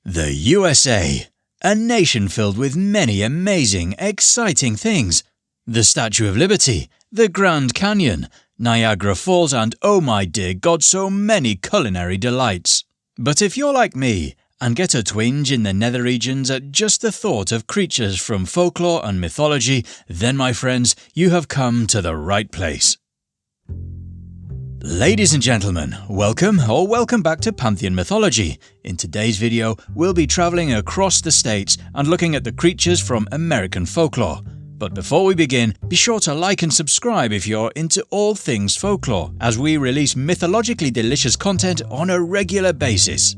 The USA, a nation filled with many amazing, exciting things. The Statue of Liberty, the Grand Canyon, Niagara Falls and oh my dear God, so many culinary delights. But if you're like me and get a twinge in the nether regions at just the thought of creatures from folklore and mythology, then my friends, you have come to the right place. Ladies and gentlemen, welcome back to Pantheon Mythology. In today's video, we'll be travelling across the states and looking at the creatures from American folklore. But before we begin, be sure to like and subscribe if you're into all things folklore, as we release mythologically delicious content on a regular basis.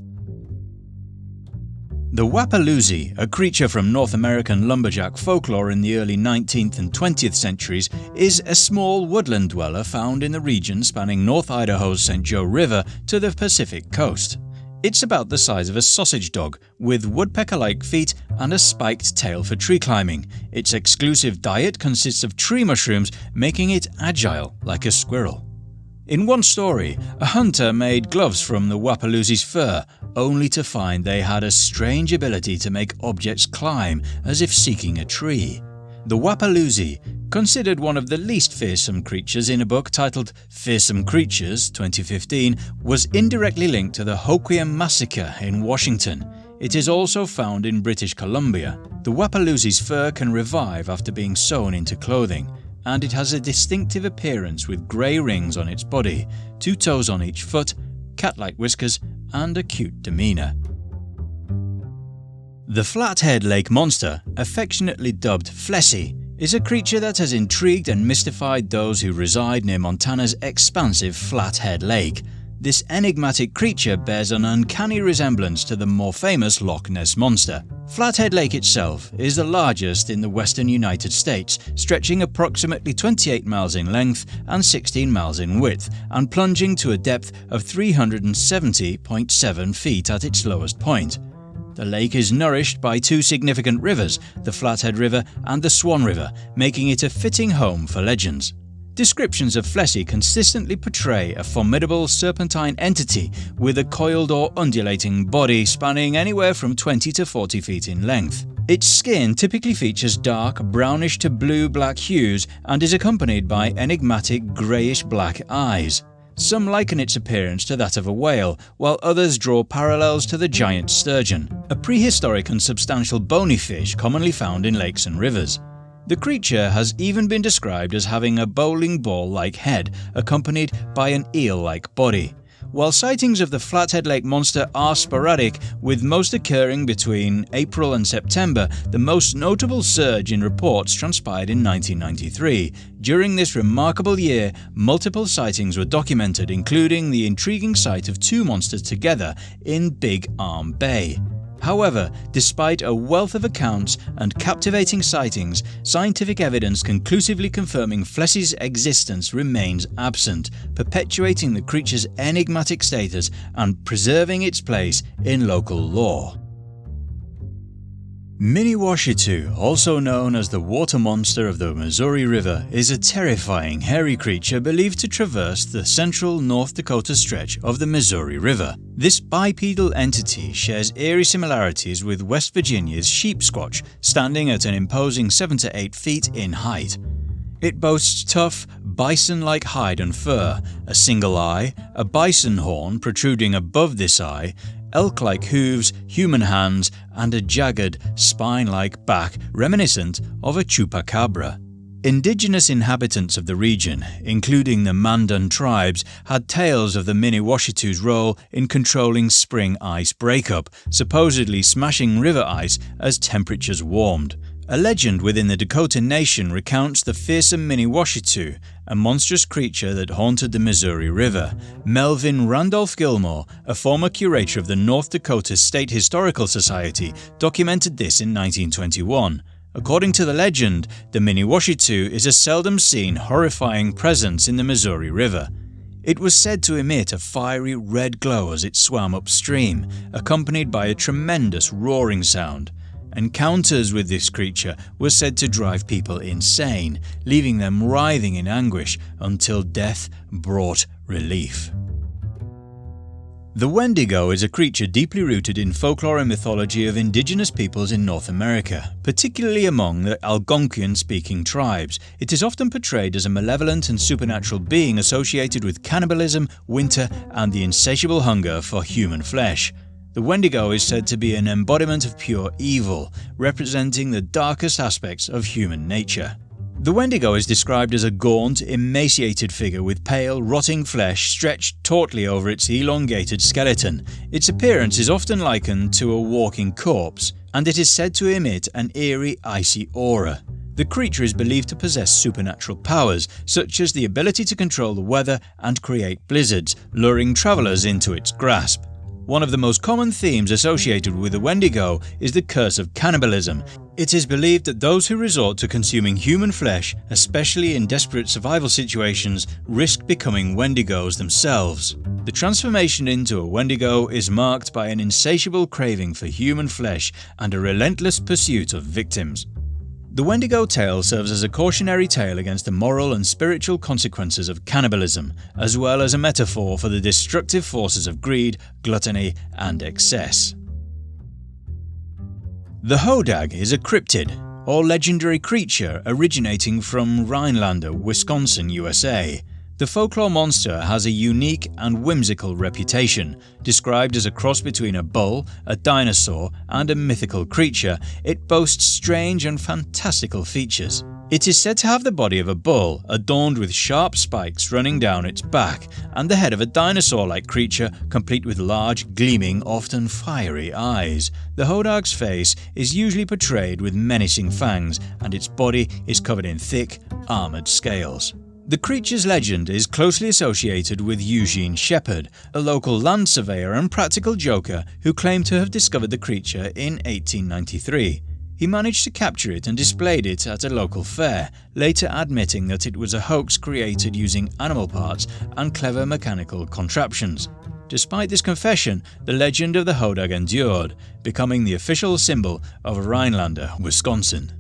The wapal, a creature from North American lumberjack folklore in the early 19th and 20th centuries, is a small woodland dweller found in the region spanning North Idaho's St. Joe River to the Pacific coast. It's about the size of a sausage dog, with woodpecker-like feet and a spiked tail for tree climbing. Its exclusive diet consists of tree mushrooms, making it agile like a squirrel. In one story, a hunter made gloves from the wapal's fur, only to find they had a strange ability to make objects climb as if seeking a tree. The wapal, considered one of the least fearsome creatures in a book titled Fearsome Creatures 2015, was indirectly linked to the Hoquiam massacre in Washington. It is also found in British Columbia. The wapal's fur can revive after being sewn into clothing, and it has a distinctive appearance with grey rings on its body, 2 toes on each foot, cat-like whiskers, and a cute demeanour. The Flathead Lake Monster, affectionately dubbed Flessie, is a creature that has intrigued and mystified those who reside near Montana's expansive Flathead Lake. This enigmatic creature bears an uncanny resemblance to the more famous Loch Ness Monster. Flathead Lake itself is the largest in the western United States, stretching approximately 28 miles in length and 16 miles in width, and plunging to a depth of 370.7 feet at its lowest point. The lake is nourished by 2 significant rivers, the Flathead River and the Swan River, making it a fitting home for legends. Descriptions of Flessie consistently portray a formidable serpentine entity with a coiled or undulating body spanning anywhere from 20 to 40 feet in length. Its skin typically features dark brownish to blue-black hues and is accompanied by enigmatic greyish-black eyes. Some liken its appearance to that of a whale, while others draw parallels to the giant sturgeon, a prehistoric and substantial bony fish commonly found in lakes and rivers. The creature has even been described as having a bowling ball-like head accompanied by an eel-like body. While sightings of the Flathead Lake Monster are sporadic, with most occurring between April and September, the most notable surge in reports transpired in 1993. During this remarkable year, multiple sightings were documented, including the intriguing sight of 2 monsters together in Big Arm Bay. However, despite a wealth of accounts and captivating sightings, scientific evidence conclusively confirming Flessie's existence remains absent, perpetuating the creature's enigmatic status and preserving its place in local lore. Mini-Washitu, also known as the water monster of the Missouri River, is a terrifying hairy creature believed to traverse the central North Dakota stretch of the Missouri River. This bipedal entity shares eerie similarities with West Virginia's sheep squatch, standing at an imposing 7 to 8 feet in height. It boasts tough, bison-like hide and fur, a single eye, a bison horn protruding above this eye, elk-like hooves, human hands, and a jagged, spine-like back reminiscent of a chupacabra. Indigenous inhabitants of the region, including the Mandan tribes, had tales of the Mini-Washitu's role in controlling spring ice breakup, supposedly smashing river ice as temperatures warmed. A legend within the Dakota Nation recounts the fearsome Mini-Washitu, a monstrous creature that haunted the Missouri River. Melvin Randolph Gilmore, a former curator of the North Dakota State Historical Society, documented this in 1921. According to the legend, the Mini-Washitu is a seldom seen, horrifying presence in the Missouri River. It was said to emit a fiery red glow as it swam upstream, accompanied by a tremendous roaring sound. Encounters with this creature were said to drive people insane, leaving them writhing in anguish until death brought relief. The wendigo is a creature deeply rooted in folklore and mythology of indigenous peoples in North America, particularly among the Algonquian-speaking tribes. It is often portrayed as a malevolent and supernatural being associated with cannibalism, winter, and the insatiable hunger for human flesh. The wendigo is said to be an embodiment of pure evil, representing the darkest aspects of human nature. The wendigo is described as a gaunt, emaciated figure with pale, rotting flesh stretched tautly over its elongated skeleton. Its appearance is often likened to a walking corpse, and it is said to emit an eerie, icy aura. The creature is believed to possess supernatural powers, such as the ability to control the weather and create blizzards, luring travelers into its grasp. One of the most common themes associated with the wendigo is the curse of cannibalism. It is believed that those who resort to consuming human flesh, especially in desperate survival situations, risk becoming wendigos themselves. The transformation into a wendigo is marked by an insatiable craving for human flesh and a relentless pursuit of victims. The wendigo tale serves as a cautionary tale against the moral and spiritual consequences of cannibalism, as well as a metaphor for the destructive forces of greed, gluttony, and excess. The Hodag is a cryptid, or legendary creature originating from Rhinelander, Wisconsin, USA. The folklore monster has a unique and whimsical reputation. Described as a cross between a bull, a dinosaur, and a mythical creature, it boasts strange and fantastical features. It is said to have the body of a bull, adorned with sharp spikes running down its back, and the head of a dinosaur-like creature, complete with large, gleaming, often fiery eyes. The Hodag's face is usually portrayed with menacing fangs, and its body is covered in thick, armoured scales. The creature's legend is closely associated with Eugene Shepard, a local land surveyor and practical joker who claimed to have discovered the creature in 1893. He managed to capture it and displayed it at a local fair, later admitting that it was a hoax created using animal parts and clever mechanical contraptions. Despite this confession, the legend of the Hodag endured, becoming the official symbol of Rhinelander, Wisconsin.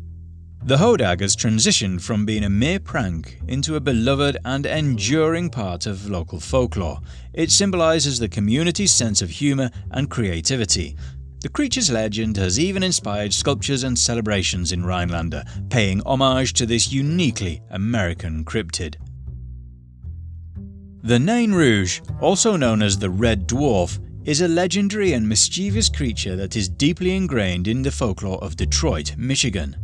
The Hodag has transitioned from being a mere prank into a beloved and enduring part of local folklore. It symbolises the community's sense of humour and creativity. The creature's legend has even inspired sculptures and celebrations in Rhinelander, paying homage to this uniquely American cryptid. The Nain Rouge, also known as the Red Dwarf, is a legendary and mischievous creature that is deeply ingrained in the folklore of Detroit, Michigan.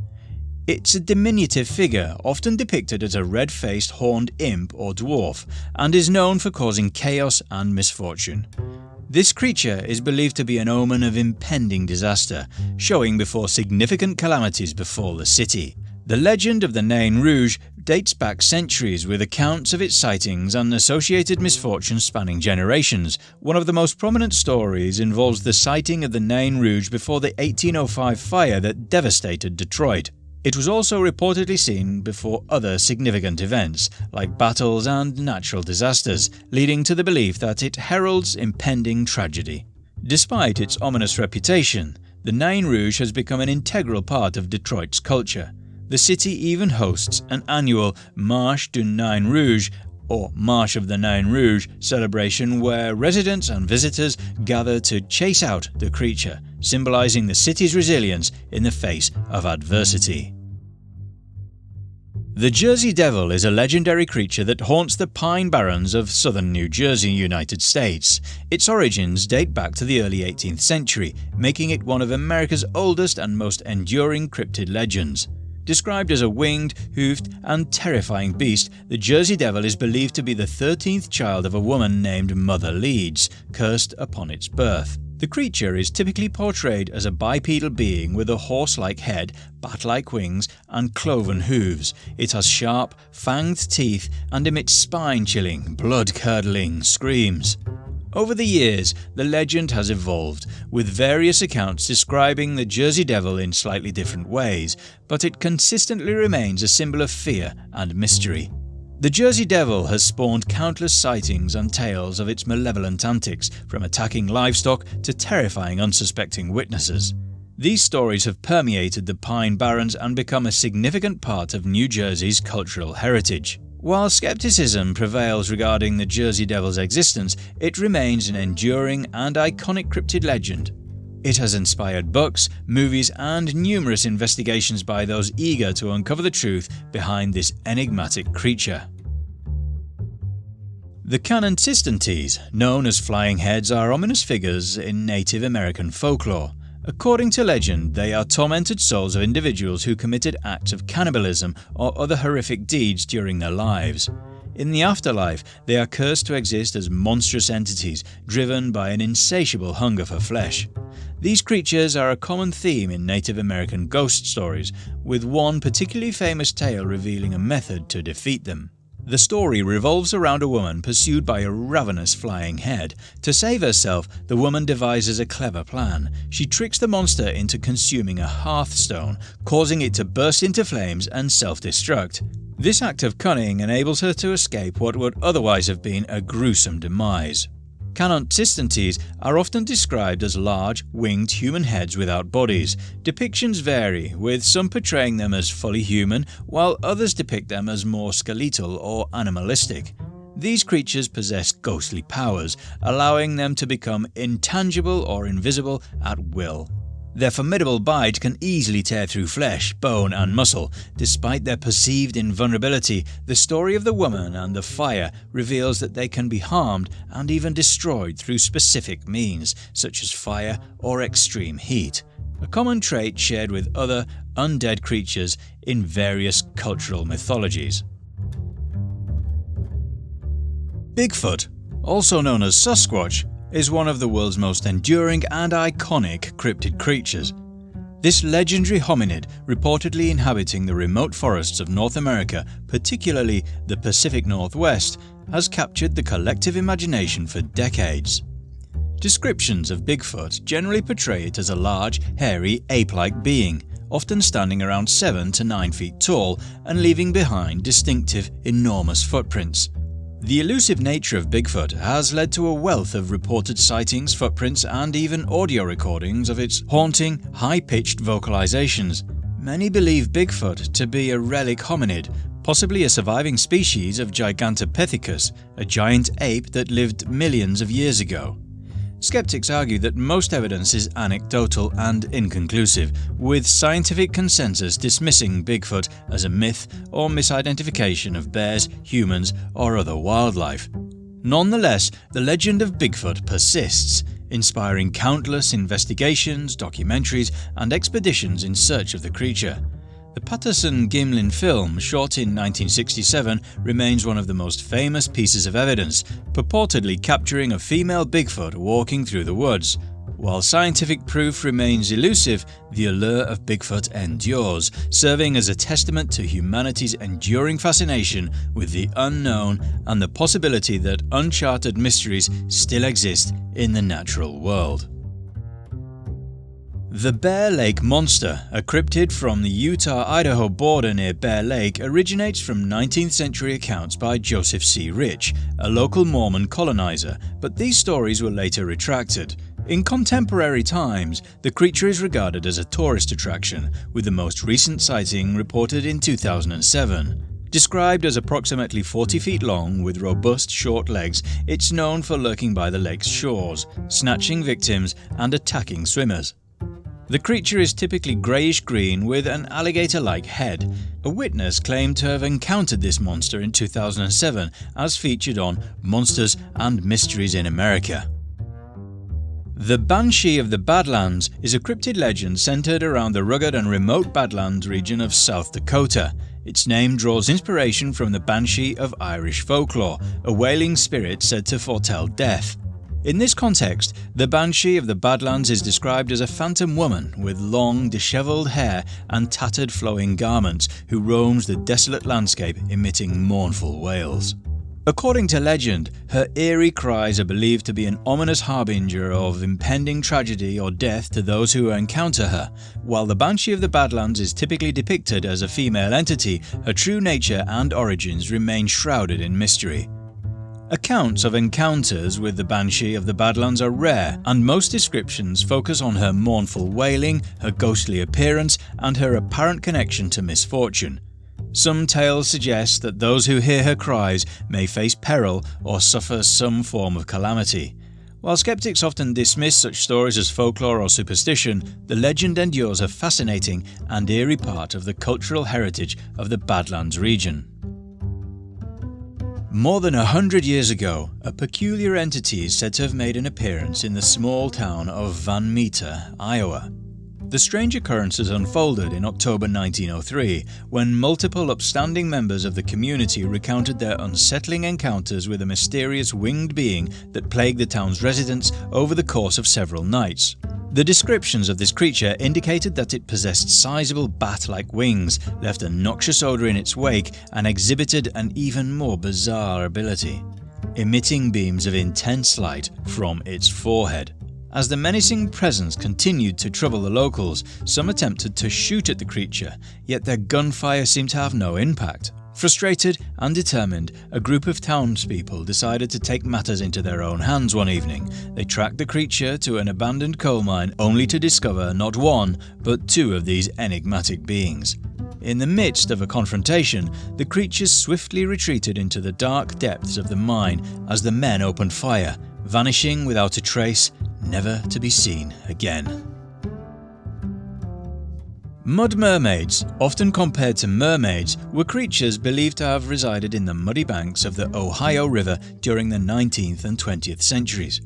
It's a diminutive figure, often depicted as a red-faced horned imp or dwarf, and is known for causing chaos and misfortune. This creature is believed to be an omen of impending disaster, showing before significant calamities befall the city. The legend of the Nain Rouge dates back centuries, with accounts of its sightings and associated misfortunes spanning generations. One of the most prominent stories involves the sighting of the Nain Rouge before the 1805 fire that devastated Detroit. It was also reportedly seen before other significant events, like battles and natural disasters, leading to the belief that it heralds impending tragedy. Despite its ominous reputation, the Nain Rouge has become an integral part of Detroit's culture. The city even hosts an annual Marche du Nain Rouge, or March of the Nain Rouge, celebration where residents and visitors gather to chase out the creature, symbolizing the city's resilience in the face of adversity. The Jersey Devil is a legendary creature that haunts the pine barrens of southern New Jersey, United States. Its origins date back to the early 18th century, making it one of America's oldest and most enduring cryptid legends. Described as a winged, hoofed, and terrifying beast, the Jersey Devil is believed to be the 13th child of a woman named Mother Leeds, cursed upon its birth. The creature is typically portrayed as a bipedal being with a horse-like head, bat-like wings, and cloven hooves. It has sharp, fanged teeth and emits spine-chilling, blood-curdling screams. Over the years, the legend has evolved, with various accounts describing the Jersey Devil in slightly different ways, but it consistently remains a symbol of fear and mystery. The Jersey Devil has spawned countless sightings and tales of its malevolent antics, from attacking livestock to terrifying unsuspecting witnesses. These stories have permeated the Pine Barrens and become a significant part of New Jersey's cultural heritage. While skepticism prevails regarding the Jersey Devil's existence, it remains an enduring and iconic cryptid legend. It has inspired books, movies, and numerous investigations by those eager to uncover the truth behind this enigmatic creature. The Canantistantes, known as flying heads, are ominous figures in Native American folklore. According to legend, they are tormented souls of individuals who committed acts of cannibalism or other horrific deeds during their lives. In the afterlife, they are cursed to exist as monstrous entities driven by an insatiable hunger for flesh. These creatures are a common theme in Native American ghost stories, with one particularly famous tale revealing a method to defeat them. The story revolves around a woman pursued by a ravenous flying head. To save herself, the woman devises a clever plan. She tricks the monster into consuming a hearthstone, causing it to burst into flames and self-destruct. This act of cunning enables her to escape what would otherwise have been a gruesome demise. Canantistantes are often described as large, winged human heads without bodies. Depictions vary, with some portraying them as fully human, while others depict them as more skeletal or animalistic. These creatures possess ghostly powers, allowing them to become intangible or invisible at will. Their formidable bite can easily tear through flesh, bone, and muscle. Despite their perceived invulnerability, the story of the woman and the fire reveals that they can be harmed and even destroyed through specific means, such as fire or extreme heat, a common trait shared with other undead creatures in various cultural mythologies. Bigfoot, also known as Sasquatch, is one of the world's most enduring and iconic cryptid creatures. This legendary hominid, reportedly inhabiting the remote forests of North America, particularly the Pacific Northwest, has captured the collective imagination for decades. Descriptions of Bigfoot generally portray it as a large, hairy, ape-like being, often standing around 7 to 9 feet tall and leaving behind distinctive, enormous footprints. The elusive nature of Bigfoot has led to a wealth of reported sightings, footprints, and even audio recordings of its haunting, high-pitched vocalizations. Many believe Bigfoot to be a relic hominid, possibly a surviving species of Gigantopithecus, a giant ape that lived millions of years ago. Skeptics argue that most evidence is anecdotal and inconclusive, with scientific consensus dismissing Bigfoot as a myth or misidentification of bears, humans, or other wildlife. Nonetheless, the legend of Bigfoot persists, inspiring countless investigations, documentaries, and expeditions in search of the creature. The Patterson-Gimlin film, shot in 1967, remains one of the most famous pieces of evidence, purportedly capturing a female Bigfoot walking through the woods. While scientific proof remains elusive, the allure of Bigfoot endures, serving as a testament to humanity's enduring fascination with the unknown and the possibility that uncharted mysteries still exist in the natural world. The Bear Lake Monster, a cryptid from the Utah-Idaho border near Bear Lake, originates from 19th century accounts by Joseph C. Rich, a local Mormon colonizer, but these stories were later retracted. In contemporary times, the creature is regarded as a tourist attraction, with the most recent sighting reported in 2007. Described as approximately 40 feet long with robust short legs, it's known for lurking by the lake's shores, snatching victims and attacking swimmers. The creature is typically greyish-green with an alligator-like head. A witness claimed to have encountered this monster in 2007, as featured on Monsters and Mysteries in America. The Banshee of the Badlands is a cryptid legend centered around the rugged and remote Badlands region of South Dakota. Its name draws inspiration from the Banshee of Irish folklore, a wailing spirit said to foretell death. In this context, the Banshee of the Badlands is described as a phantom woman with long, dishevelled hair and tattered flowing garments who roams the desolate landscape emitting mournful wails. According to legend, her eerie cries are believed to be an ominous harbinger of impending tragedy or death to those who encounter her. While the Banshee of the Badlands is typically depicted as a female entity, her true nature and origins remain shrouded in mystery. Accounts of encounters with the Banshee of the Badlands are rare, and most descriptions focus on her mournful wailing, her ghostly appearance, and her apparent connection to misfortune. Some tales suggest that those who hear her cries may face peril or suffer some form of calamity. While skeptics often dismiss such stories as folklore or superstition, the legend endures a fascinating and eerie part of the cultural heritage of the Badlands region. More than 100 years ago, a peculiar entity is said to have made an appearance in the small town of Van Meter, Iowa. The strange occurrences unfolded in October 1903, when multiple upstanding members of the community recounted their unsettling encounters with a mysterious winged being that plagued the town's residents over the course of several nights. The descriptions of this creature indicated that it possessed sizable bat-like wings, left a noxious odour in its wake, and exhibited an even more bizarre ability, emitting beams of intense light from its forehead. As the menacing presence continued to trouble the locals, some attempted to shoot at the creature, yet their gunfire seemed to have no impact. Frustrated and determined, a group of townspeople decided to take matters into their own hands one evening. They tracked the creature to an abandoned coal mine, only to discover not one, but two of these enigmatic beings. In the midst of a confrontation, the creatures swiftly retreated into the dark depths of the mine as the men opened fire, vanishing without a trace, never to be seen again. Mud mermaids, often compared to mermaids, were creatures believed to have resided in the muddy banks of the Ohio River during the 19th and 20th centuries.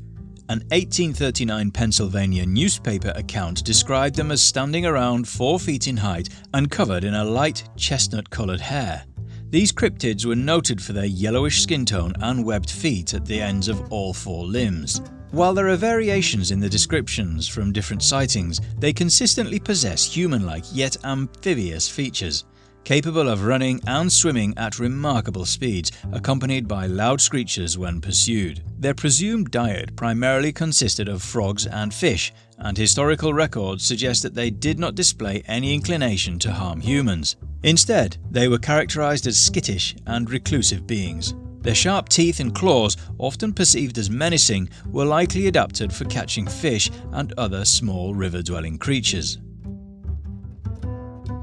An 1839 Pennsylvania newspaper account described them as standing around 4 feet in height and covered in a light chestnut-coloured hair. These cryptids were noted for their yellowish skin tone and webbed feet at the ends of all 4 limbs. While there are variations in the descriptions from different sightings, they consistently possess human-like yet amphibious features, capable of running and swimming at remarkable speeds, accompanied by loud screeches when pursued. Their presumed diet primarily consisted of frogs and fish, and historical records suggest that they did not display any inclination to harm humans. Instead, they were characterized as skittish and reclusive beings. Their sharp teeth and claws, often perceived as menacing, were likely adapted for catching fish and other small river-dwelling creatures.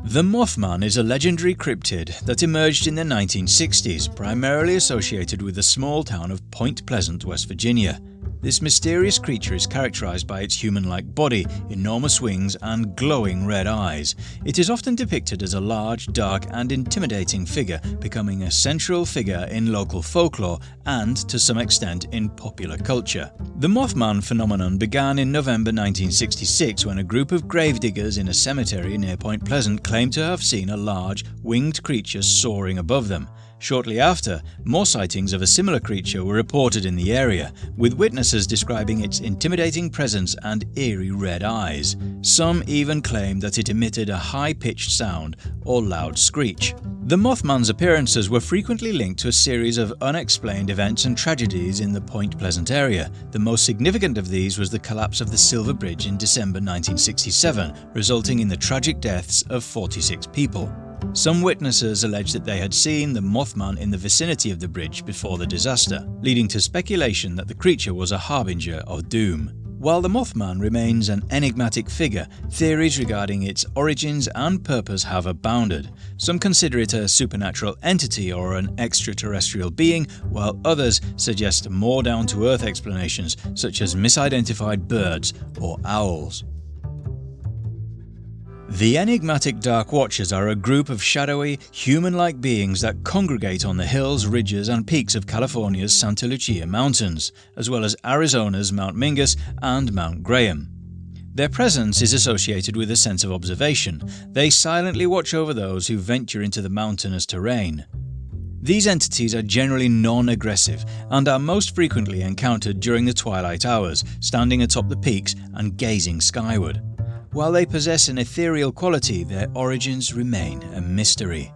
The Mothman is a legendary cryptid that emerged in the 1960s, primarily associated with the small town of Point Pleasant, West Virginia. This mysterious creature is characterized by its human-like body, enormous wings, and glowing red eyes. It is often depicted as a large, dark, and intimidating figure, becoming a central figure in local folklore and, to some extent, in popular culture. The Mothman phenomenon began in November 1966 when a group of gravediggers in a cemetery near Point Pleasant claimed to have seen a large, winged creature soaring above them. Shortly after, more sightings of a similar creature were reported in the area, with witnesses describing its intimidating presence and eerie red eyes. Some even claimed that it emitted a high-pitched sound or loud screech. The Mothman's appearances were frequently linked to a series of unexplained events and tragedies in the Point Pleasant area. The most significant of these was the collapse of the Silver Bridge in December 1967, resulting in the tragic deaths of 46 people. Some witnesses alleged that they had seen the Mothman in the vicinity of the bridge before the disaster, leading to speculation that the creature was a harbinger of doom. While the Mothman remains an enigmatic figure, theories regarding its origins and purpose have abounded. Some consider it a supernatural entity or an extraterrestrial being, while others suggest more down-to-earth explanations such as misidentified birds or owls. The enigmatic Dark Watchers are a group of shadowy, human-like beings that congregate on the hills, ridges and peaks of California's Santa Lucia Mountains, as well as Arizona's Mount Mingus and Mount Graham. Their presence is associated with a sense of observation. They silently watch over those who venture into the mountainous terrain. These entities are generally non-aggressive and are most frequently encountered during the twilight hours, standing atop the peaks and gazing skyward. While they possess an ethereal quality, their origins remain a mystery.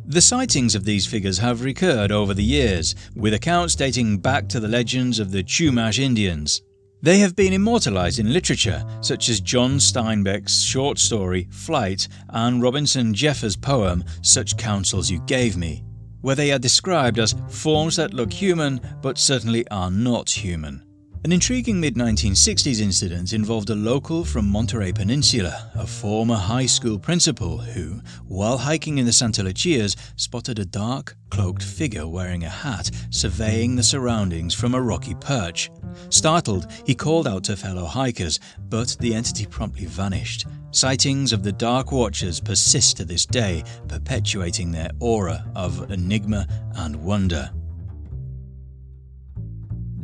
The sightings of these figures have recurred over the years, with accounts dating back to the legends of the Chumash Indians. They have been immortalized in literature, such as John Steinbeck's short story Flight and Robinson Jeffers' poem Such Counsels You Gave Me, where they are described as forms that look human but certainly are not human. An intriguing mid-1960s incident involved a local from Monterey Peninsula, a former high school principal who, while hiking in the Santa Lucias, spotted a dark, cloaked figure wearing a hat surveying the surroundings from a rocky perch. Startled, he called out to fellow hikers, but the entity promptly vanished. Sightings of the Dark Watchers persist to this day, perpetuating their aura of enigma and wonder.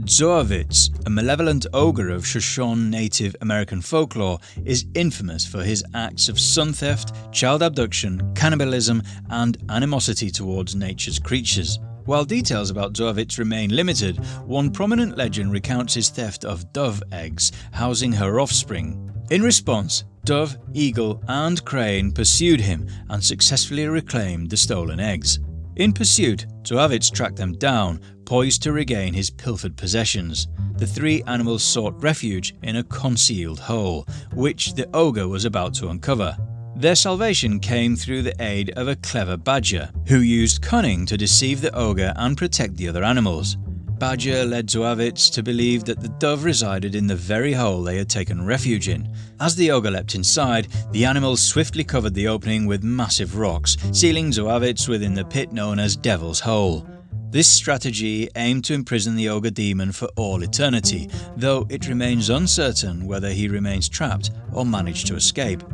Zavit, a malevolent ogre of Shoshone Native American folklore, is infamous for his acts of son theft, child abduction, cannibalism, and animosity towards nature's creatures. While details about Zavit remain limited, one prominent legend recounts his theft of dove eggs housing her offspring. In response, dove, eagle, and crane pursued him and successfully reclaimed the stolen eggs. In pursuit, Zavit tracked them down, poised to regain his pilfered possessions. The three animals sought refuge in a concealed hole, which the ogre was about to uncover. Their salvation came through the aid of a clever badger, who used cunning to deceive the ogre and protect the other animals. Badger led Zavit to believe that the dove resided in the very hole they had taken refuge in. As the ogre leapt inside, the animals swiftly covered the opening with massive rocks, sealing Zavit within the pit known as Devil's Hole. This strategy aimed to imprison the ogre demon for all eternity, though it remains uncertain whether he remains trapped or managed to escape.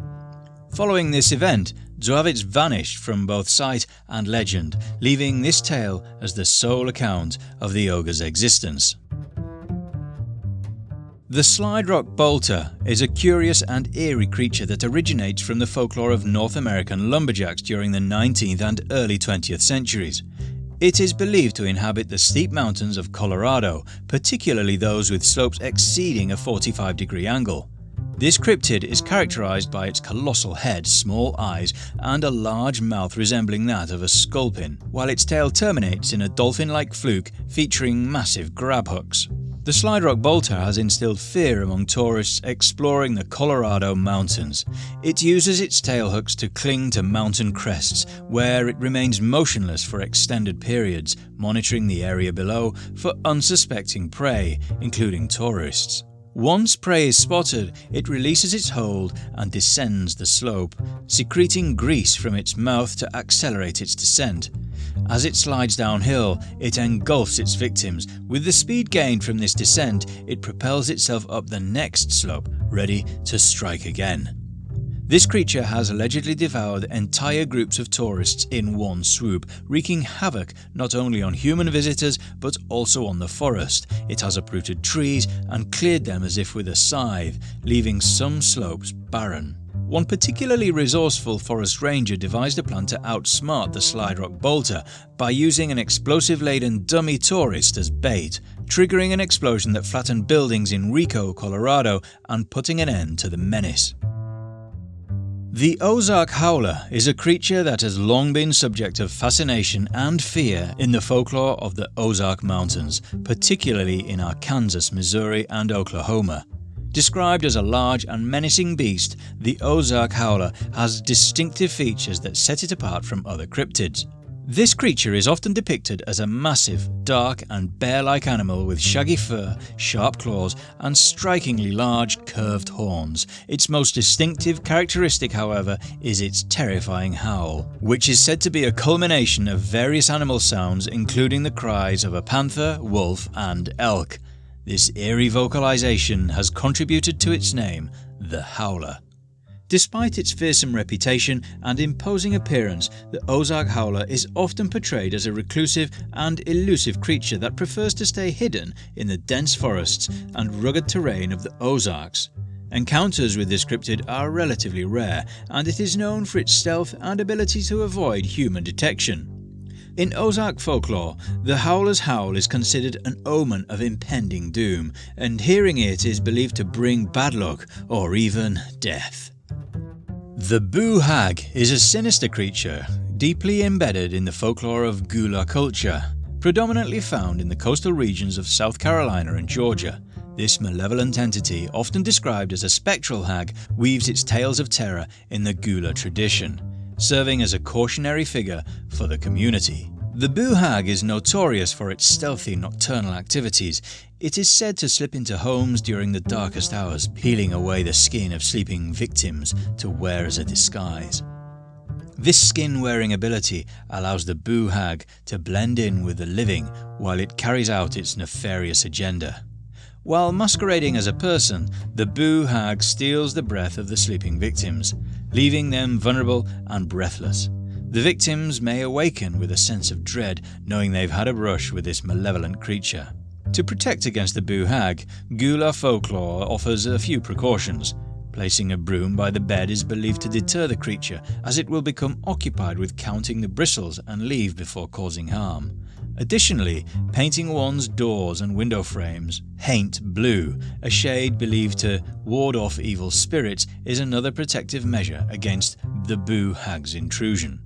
Following this event, Zavit vanished from both sight and legend, leaving this tale as the sole account of the ogre's existence. The slide rock bolter is a curious and eerie creature that originates from the folklore of North American lumberjacks during the 19th and early 20th centuries. It is believed to inhabit the steep mountains of Colorado, particularly those with slopes exceeding a 45-degree angle. This cryptid is characterized by its colossal head, small eyes, and a large mouth resembling that of a sculpin, while its tail terminates in a dolphin-like fluke featuring massive grab hooks. The slide rock bolter has instilled fear among tourists exploring the Colorado mountains. It uses its tail hooks to cling to mountain crests, where it remains motionless for extended periods, monitoring the area below for unsuspecting prey, including tourists. Once prey is spotted, it releases its hold and descends the slope, secreting grease from its mouth to accelerate its descent. As it slides downhill, it engulfs its victims. With the speed gained from this descent, it propels itself up the next slope, ready to strike again. This creature has allegedly devoured entire groups of tourists in one swoop, wreaking havoc not only on human visitors but also on the forest. It has uprooted trees and cleared them as if with a scythe, leaving some slopes barren. One particularly resourceful forest ranger devised a plan to outsmart the slide rock bolter by using an explosive-laden dummy tourist as bait, triggering an explosion that flattened buildings in Rico, Colorado, and putting an end to the menace. The Ozark Howler is a creature that has long been subject of fascination and fear in the folklore of the Ozark Mountains, particularly in Arkansas, Missouri, and Oklahoma. Described as a large and menacing beast, the Ozark Howler has distinctive features that set it apart from other cryptids. This creature is often depicted as a massive, dark and bear-like animal with shaggy fur, sharp claws, and strikingly large, curved horns. Its most distinctive characteristic, however, is its terrifying howl, which is said to be a culmination of various animal sounds, including the cries of a panther, wolf, and elk. This eerie vocalization has contributed to its name, the Howler. Despite its fearsome reputation and imposing appearance, the Ozark Howler is often portrayed as a reclusive and elusive creature that prefers to stay hidden in the dense forests and rugged terrain of the Ozarks. Encounters with this cryptid are relatively rare, and it is known for its stealth and ability to avoid human detection. In Ozark folklore, the Howler's howl is considered an omen of impending doom, and hearing it is believed to bring bad luck or even death. The booh hag is a sinister creature deeply embedded in the folklore of Gula culture, predominantly found in the coastal regions of South Carolina and Georgia. This malevolent entity, often described as a spectral hag, weaves its tales of terror in the Gula tradition, serving as a cautionary figure for the community. The booh hag is notorious for its stealthy nocturnal activities. It is said to slip into homes during the darkest hours, peeling away the skin of sleeping victims to wear as a disguise. This skin-wearing ability allows the booh hag to blend in with the living while it carries out its nefarious agenda. While masquerading as a person, the booh hag steals the breath of the sleeping victims, leaving them vulnerable and breathless. The victims may awaken with a sense of dread, knowing they've had a brush with this malevolent creature. To protect against the booh hag, Gula folklore offers a few precautions. Placing a broom by the bed is believed to deter the creature, as it will become occupied with counting the bristles and leave before causing harm. Additionally, painting one's doors and window frames haint blue, a shade believed to ward off evil spirits, is another protective measure against the booh hag's intrusion.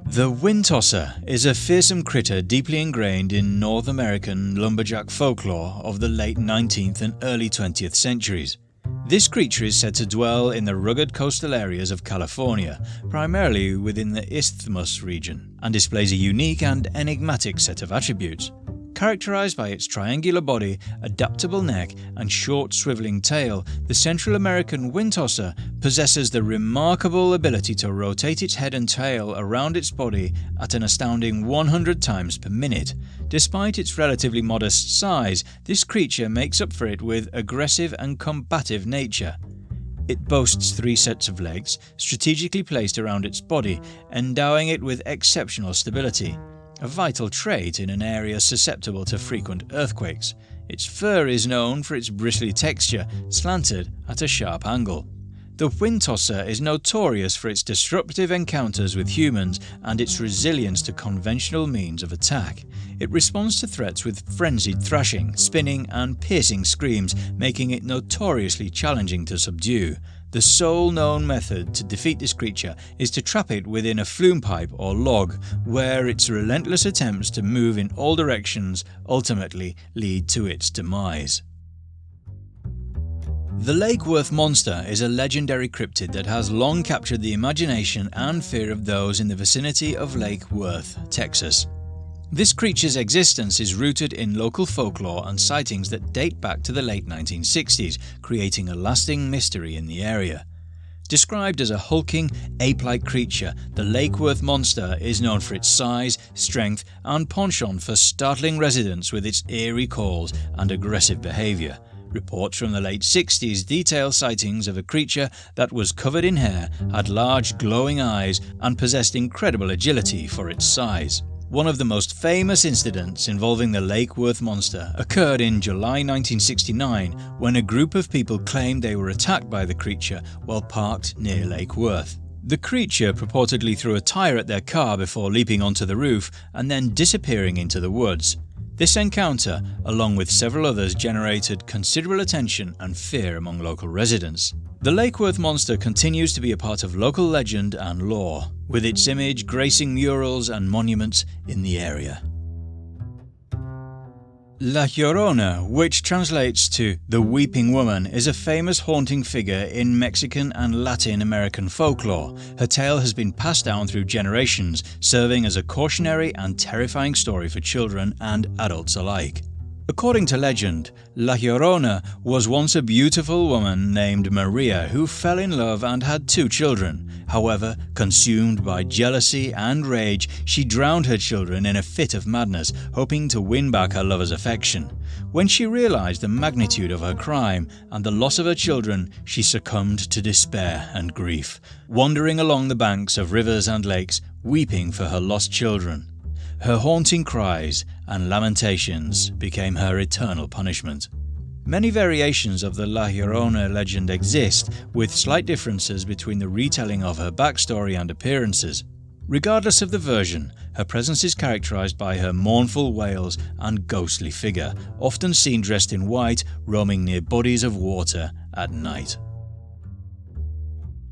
The wind tosser is a fearsome critter deeply ingrained in North American lumberjack folklore of the late 19th and early 20th centuries. This creature is said to dwell in the rugged coastal areas of California, primarily within the Isthmus region, and displays a unique and enigmatic set of attributes. Characterized by its triangular body, adaptable neck, and short swiveling tail, the Central American wind tosser possesses the remarkable ability to rotate its head and tail around its body at an astounding 100 times per minute. Despite its relatively modest size, this creature makes up for it with aggressive and combative nature. It boasts 3 sets of legs, strategically placed around its body, endowing it with exceptional stability, a vital trait in an area susceptible to frequent earthquakes. Its fur is known for its bristly texture, slanted at a sharp angle. The wind tosser is notorious for its disruptive encounters with humans and its resilience to conventional means of attack. It responds to threats with frenzied thrashing, spinning, and piercing screams, making it notoriously challenging to subdue. The sole known method to defeat this creature is to trap it within a flume pipe or log, where its relentless attempts to move in all directions ultimately lead to its demise. The Lakeworth Monster is a legendary cryptid that has long captured the imagination and fear of those in the vicinity of Lake Worth, Texas. This creature's existence is rooted in local folklore and sightings that date back to the late 1960s, creating a lasting mystery in the area. Described as a hulking, ape-like creature, the Lakeworth Monster is known for its size, strength, and penchant for startling residents with its eerie calls and aggressive behaviour. Reports from the late 60s detail sightings of a creature that was covered in hair, had large glowing eyes, and possessed incredible agility for its size. One of the most famous incidents involving the Lakeworth Monster occurred in July 1969 when a group of people claimed they were attacked by the creature while parked near Lake Worth. The creature purportedly threw a tire at their car before leaping onto the roof and then disappearing into the woods. This encounter, along with several others, generated considerable attention and fear among local residents. The Lakeworth Monster continues to be a part of local legend and lore, with its image gracing murals and monuments in the area. La Llorona, which translates to the Weeping Woman, is a famous haunting figure in Mexican and Latin American folklore. Her tale has been passed down through generations, serving as a cautionary and terrifying story for children and adults alike. According to legend, La Llorona was once a beautiful woman named Maria who fell in love and had 2 children. However, consumed by jealousy and rage, she drowned her children in a fit of madness, hoping to win back her lover's affection. When she realized the magnitude of her crime and the loss of her children, she succumbed to despair and grief, wandering along the banks of rivers and lakes, weeping for her lost children. Her haunting cries and lamentations became her eternal punishment. Many variations of the La Llorona legend exist, with slight differences between the retelling of her backstory and appearances. Regardless of the version, her presence is characterized by her mournful wails and ghostly figure, often seen dressed in white, roaming near bodies of water at night.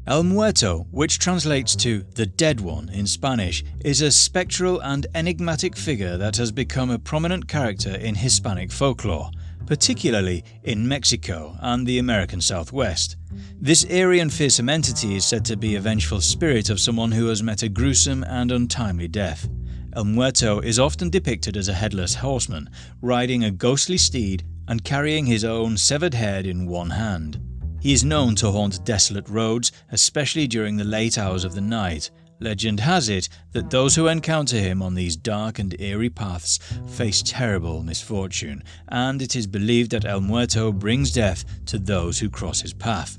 El Muerto, which translates to the Dead One in Spanish, is a spectral and enigmatic figure that has become a prominent character in Hispanic folklore. particularly in Mexico and the American Southwest. This eerie and fearsome entity is said to be a vengeful spirit of someone who has met a gruesome and untimely death. El Muerto is often depicted as a headless horseman, riding a ghostly steed and carrying his own severed head in one hand. He is known to haunt desolate roads, especially during the late hours of the night. Legend has it that those who encounter him on these dark and eerie paths face terrible misfortune, and it is believed that El Muerto brings death to those who cross his path.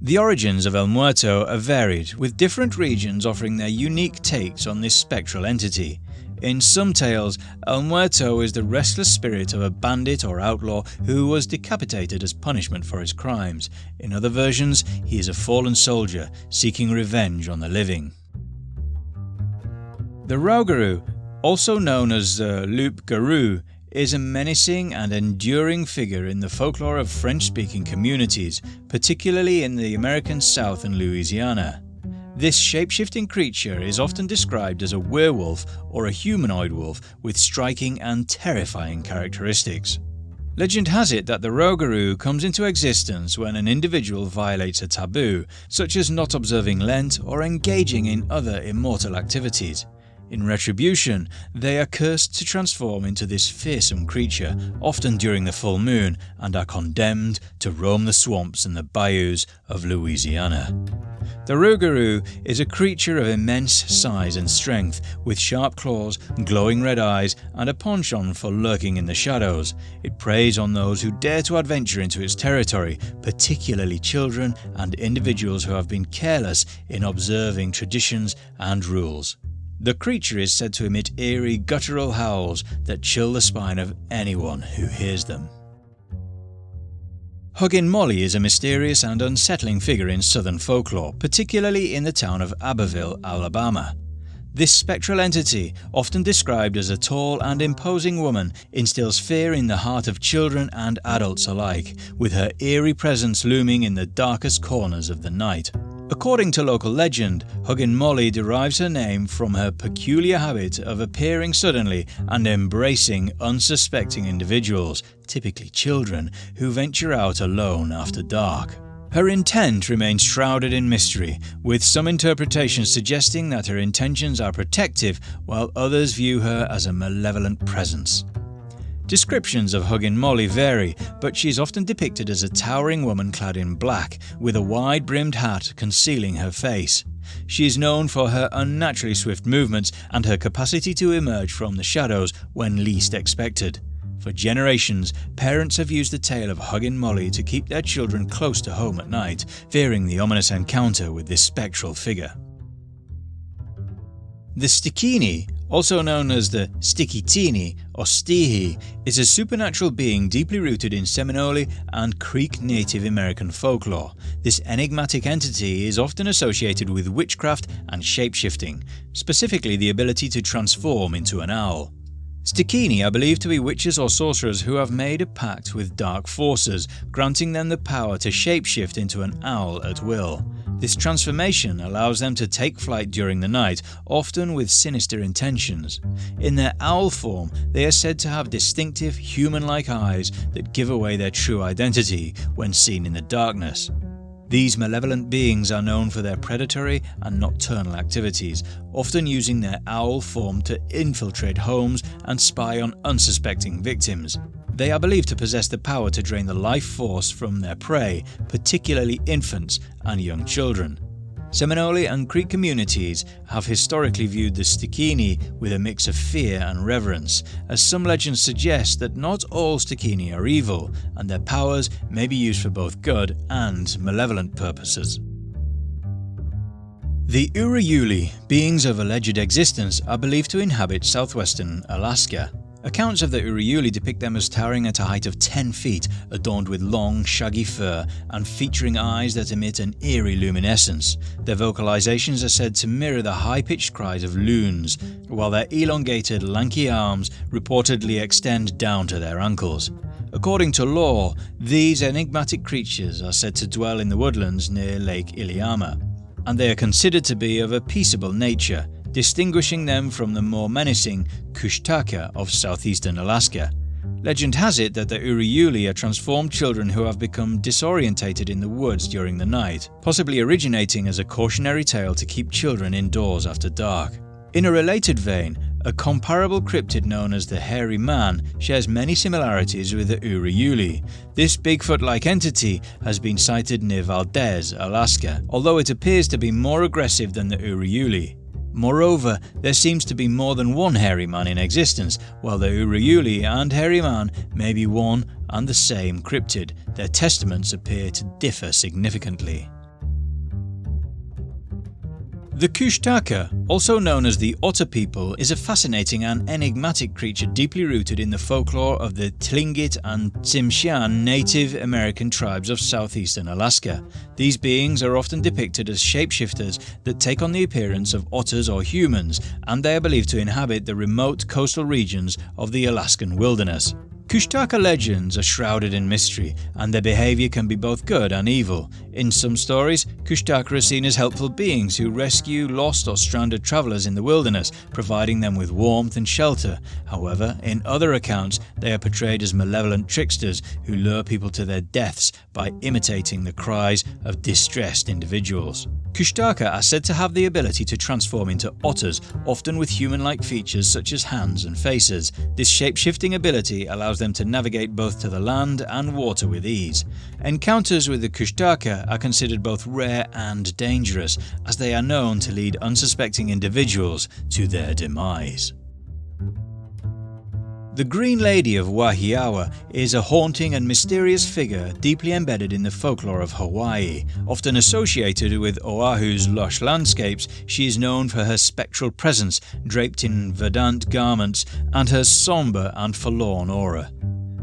The origins of El Muerto are varied, with different regions offering their unique takes on this spectral entity. In some tales, El Muerto is the restless spirit of a bandit or outlaw who was decapitated as punishment for his crimes. In other versions, he is a fallen soldier seeking revenge on the living. The Rouge, also known as the loup-garou, is a menacing and enduring figure in the folklore of French-speaking communities, particularly in the American South and Louisiana. This shape-shifting creature is often described as a werewolf or a humanoid wolf with striking and terrifying characteristics. Legend has it that the Rouge comes into existence when an individual violates a taboo, such as not observing Lent or engaging in other immoral activities. In retribution, they are cursed to transform into this fearsome creature, often during the full moon, and are condemned to roam the swamps and the bayous of Louisiana. The Rouge is a creature of immense size and strength, with sharp claws, glowing red eyes, and a penchant for lurking in the shadows. It preys on those who dare to adventure into its territory, particularly children and individuals who have been careless in observing traditions and rules. The creature is said to emit eerie, guttural howls that chill the spine of anyone who hears them. Hugan Molly is a mysterious and unsettling figure in southern folklore, particularly in the town of Abbeville, Alabama. This spectral entity, often described as a tall and imposing woman, instills fear in the heart of children and adults alike, with her eerie presence looming in the darkest corners of the night. According to local legend, Hugan Molly derives her name from her peculiar habit of appearing suddenly and embracing unsuspecting individuals, typically children, who venture out alone after dark. Her intent remains shrouded in mystery, with some interpretations suggesting that her intentions are protective, while others view her as a malevolent presence. Descriptions of Hugan Molly vary, but she is often depicted as a towering woman clad in black, with a wide-brimmed hat concealing her face. She is known for her unnaturally swift movements and her capacity to emerge from the shadows when least expected. For generations, parents have used the tale of Hugan Molly to keep their children close to home at night, fearing the ominous encounter with this spectral figure. The Stikini, also known as the Stikitini or Stihi, is a supernatural being deeply rooted in Seminole and Creek Native American folklore. This enigmatic entity is often associated with witchcraft and shape-shifting, specifically the ability to transform into an owl. Stikini are believed to be witches or sorcerers who have made a pact with dark forces, granting them the power to shapeshift into an owl at will. This transformation allows them to take flight during the night, often with sinister intentions. In their owl form, they are said to have distinctive human-like eyes that give away their true identity when seen in the darkness. These malevolent beings are known for their predatory and nocturnal activities, often using their owl form to infiltrate homes and spy on unsuspecting victims. They are believed to possess the power to drain the life force from their prey, particularly infants and young children. Seminole and Creek communities have historically viewed the Stikini with a mix of fear and reverence, as some legends suggest that not all Stikini are evil, and their powers may be used for both good and malevolent purposes. The Urayuli, beings of alleged existence, are believed to inhabit southwestern Alaska. Accounts of the Urayuli depict them as towering at a height of 10 feet, adorned with long, shaggy fur, and featuring eyes that emit an eerie luminescence. Their vocalizations are said to mirror the high-pitched cries of loons, while their elongated, lanky arms reportedly extend down to their ankles. According to lore, these enigmatic creatures are said to dwell in the woodlands near Lake Iliamna, and they are considered to be of a peaceable nature, distinguishing them from the more menacing Kushtaka of southeastern Alaska. Legend has it that the Uriuli are transformed children who have become disorientated in the woods during the night, possibly originating as a cautionary tale to keep children indoors after dark. In a related vein, a comparable cryptid known as the Hairy Man shares many similarities with the Uriuli. This Bigfoot-like entity has been sighted near Valdez, Alaska, although it appears to be more aggressive than the Uriuli. Moreover, there seems to be more than one hairy man in existence. While the Uriuli and hairy man may be one and the same cryptid, their testaments appear to differ significantly. The Kushtaka, also known as the Otter People, is a fascinating and enigmatic creature deeply rooted in the folklore of the Tlingit and Tsimshian Native American tribes of southeastern Alaska. These beings are often depicted as shapeshifters that take on the appearance of otters or humans, and they are believed to inhabit the remote coastal regions of the Alaskan wilderness. Kushtaka legends are shrouded in mystery, and their behaviour can be both good and evil. In some stories, Kushtaka are seen as helpful beings who rescue lost or stranded travellers in the wilderness, providing them with warmth and shelter. However, in other accounts, they are portrayed as malevolent tricksters who lure people to their deaths by imitating the cries of distressed individuals. Kushtaka are said to have the ability to transform into otters, often with human-like features such as hands and faces. This shape-shifting ability allows them to navigate both to the land and water with ease. Encounters with the Kushtaka are considered both rare and dangerous, as they are known to lead unsuspecting individuals to their demise. The Green Lady of Wahiawa is a haunting and mysterious figure deeply embedded in the folklore of Hawaii. Often associated with Oahu's lush landscapes, she is known for her spectral presence, draped in verdant garments, and her somber and forlorn aura.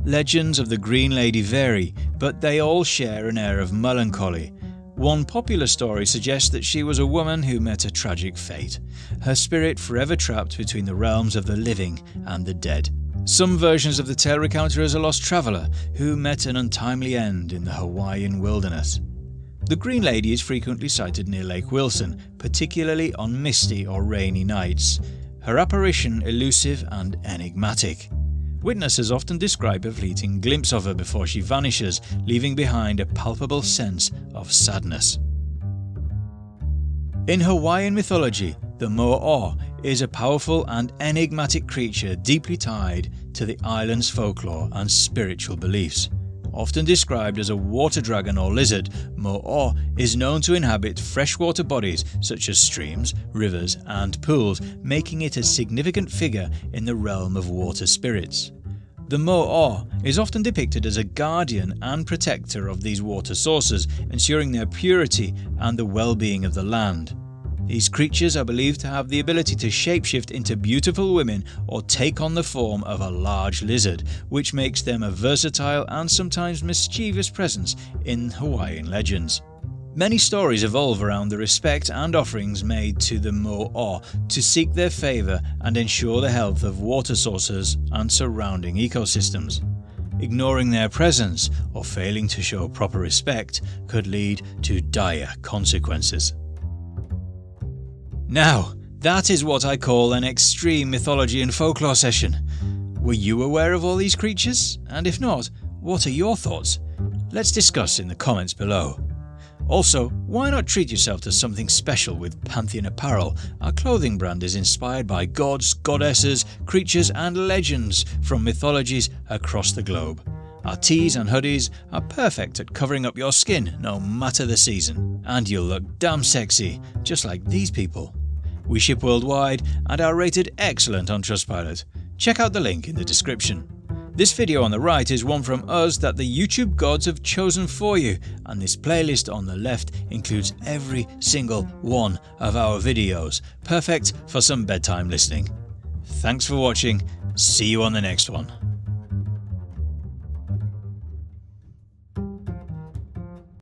Legends of the Green Lady vary, but they all share an air of melancholy. One popular story suggests that she was a woman who met a tragic fate, her spirit forever trapped between the realms of the living and the dead. Some versions of the tale recount her as a lost traveller who met an untimely end in the Hawaiian wilderness. The Green Lady is frequently sighted near Lake Wilson, particularly on misty or rainy nights. Her apparition elusive and enigmatic. Witnesses often describe a fleeting glimpse of her before she vanishes, leaving behind a palpable sense of sadness. In Hawaiian mythology, the mo'o is a powerful and enigmatic creature deeply tied to the island's folklore and spiritual beliefs. Often described as a water dragon or lizard, mo'o is known to inhabit freshwater bodies such as streams, rivers and pools, making it a significant figure in the realm of water spirits. The mo'o is often depicted as a guardian and protector of these water sources, ensuring their purity and the well-being of the land. These creatures are believed to have the ability to shapeshift into beautiful women or take on the form of a large lizard, which makes them a versatile and sometimes mischievous presence in Hawaiian legends. Many stories evolve around the respect and offerings made to the mo'o to seek their favour and ensure the health of water sources and surrounding ecosystems. Ignoring their presence or failing to show proper respect could lead to dire consequences. Now, that is what I call an extreme mythology and folklore session. Were you aware of all these creatures? And if not, what are your thoughts? Let's discuss in the comments below. Also, why not treat yourself to something special with Pantheon Apparel? Our clothing brand is inspired by gods, goddesses, creatures and legends from mythologies across the globe. Our tees and hoodies are perfect at covering up your skin no matter the season. And you'll look damn sexy, just like these people. We ship worldwide and are rated excellent on Trustpilot. Check out the link in the description. This video on the right is one from us that the YouTube gods have chosen for you, and this playlist on the left includes every single one of our videos, perfect for some bedtime listening. Thanks for watching, see you on the next one.